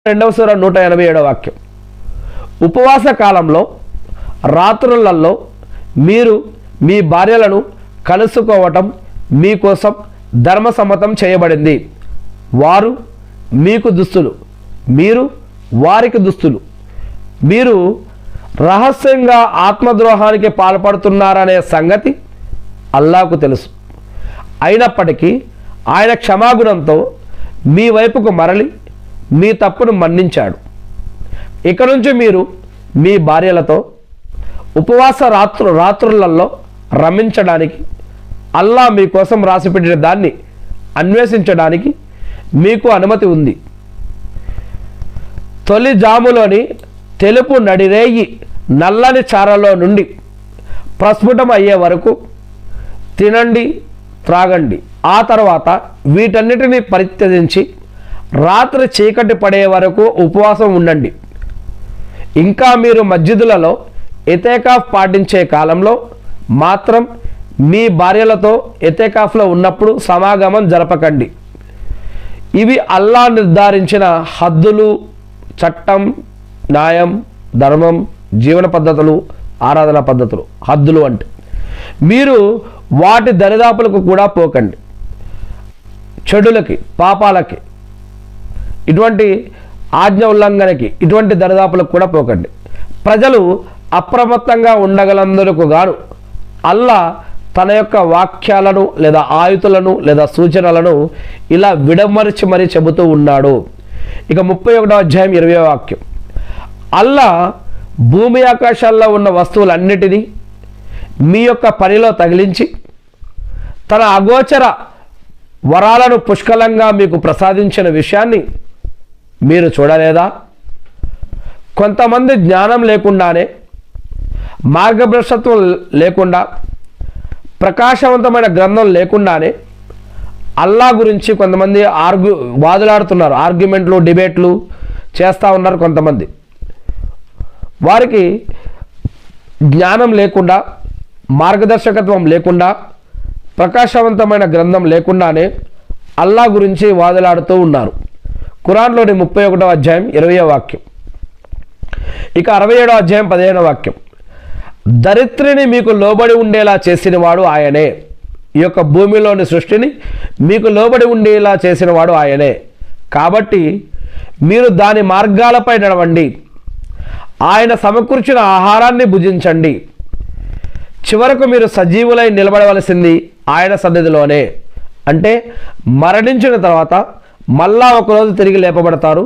రెండవ సూర 187వ వాక్యం. ఉపవాస కాలంలో రాత్రులలో మీరు మీ భార్యలను కలుసుకోవటం మీకోసం ధర్మసమ్మతం చేయబడింది. వారు మీకు దుస్తులు, మీరు వారికి దుస్తులు. మీరు రహస్యంగా ఆత్మద్రోహానికి పాల్పడుతున్నారనే సంగతి అల్లాహ్కు తెలుసు. అయినప్పటికీ ఆయన క్షమాగుణంతో మీ వైపుకు మరలి మీ తప్పును మన్నించాడు. ఇక నుంచి మీరు మీ భార్యలతో ఉపవాస రాత్రులలో రమించడానికి, అల్లాహ్ మీకోసం రాసిపెట్టిన దాన్ని అన్వేషించడానికి మీకు అనుమతి ఉంది. తొలి జాములోని తెలుపు నడిరేయి నల్లని చారలో నుండి ప్రస్ఫుటం అయ్యే వరకు తినండి, త్రాగండి. ఆ తర్వాత వీటన్నిటిని పరిత్యజించి రాత్రి చీకటి పడే వరకు ఉపవాసం ఉండండి. ఇంకా మీరు మస్జిదులలో ఎతేకాఫ్ పాటించే కాలంలో మాత్రం మీ భార్యలతో ఎతేకాఫ్లో ఉన్నప్పుడు సమాగమం జరపకండి. ఇవి అల్లాహ్ నిర్ధారించిన హద్దులు, చట్టం, న్యాయం, ధర్మం, జీవన పద్ధతులు, ఆరాధన పద్ధతులు. హద్దులు అంటే మీరు వాటి దరిదాపులకు కూడా పోకండి. చెడులకి, పాపాలకి, ఇటువంటి ఆజ్ఞ ఉల్లంఘనకి, ఇటువంటి దరిదాపులకు కూడా పోకండి. ప్రజలు అప్రమత్తంగా ఉండగలందుకు గాను అల్లాహ్ తన యొక్క వాక్యాలను లేదా ఆయుతులను లేదా సూచనలను ఇలా విడమరిచి మరీ చెబుతూ ఉన్నాడు. ఇక 31వ అధ్యాయం 20వ వాక్యం. అల్లాహ్ భూమి ఆకాశాల్లో ఉన్న వస్తువులన్నిటినీ మీ యొక్క పనిలో తగిలించి తన అగోచర వరాలను పుష్కలంగా మీకు ప్రసాదించిన విషయాన్ని మీరు చూడలేదా? కొంతమంది జ్ఞానం లేకుండానే, మార్గభ్రష్టత్వం లేకుండా, ప్రకాశవంతమైన గ్రంథం లేకుండానే అల్లాహ్ గురించి కొంతమంది వాదులాడుతున్నారు. ఆర్గ్యుమెంట్లు, డిబేట్లు చేస్తూ ఉన్నారు. కొంతమంది వారికి జ్ఞానం లేకుండా, మార్గదర్శకత్వం లేకుండా, ప్రకాశవంతమైన గ్రంథం లేకుండానే అల్లాహ్ గురించి వాదులాడుతూ ఉన్నారు. ఖురాన్లోని 31వ అధ్యాయం 20వ వాక్యం. ఇక 67వ అధ్యాయం 15వ వాక్యం. దరిత్రిని మీకు లోబడి ఉండేలా చేసినవాడు ఆయనే. ఈ యొక్క భూమిలోని సృష్టిని మీకు లోబడి ఉండేలా చేసినవాడు ఆయనే. కాబట్టి మీరు దాని మార్గాలపై నడవండి. ఆయన సమకూర్చిన ఆహారాన్ని భుజించండి. చివరకు మీరు సజీవులై నిలబడవలసింది ఆయన సన్నిధిలోనే. అంటే మరణించిన తర్వాత మళ్ళా ఒకరోజు తిరిగి లేపబడతారు.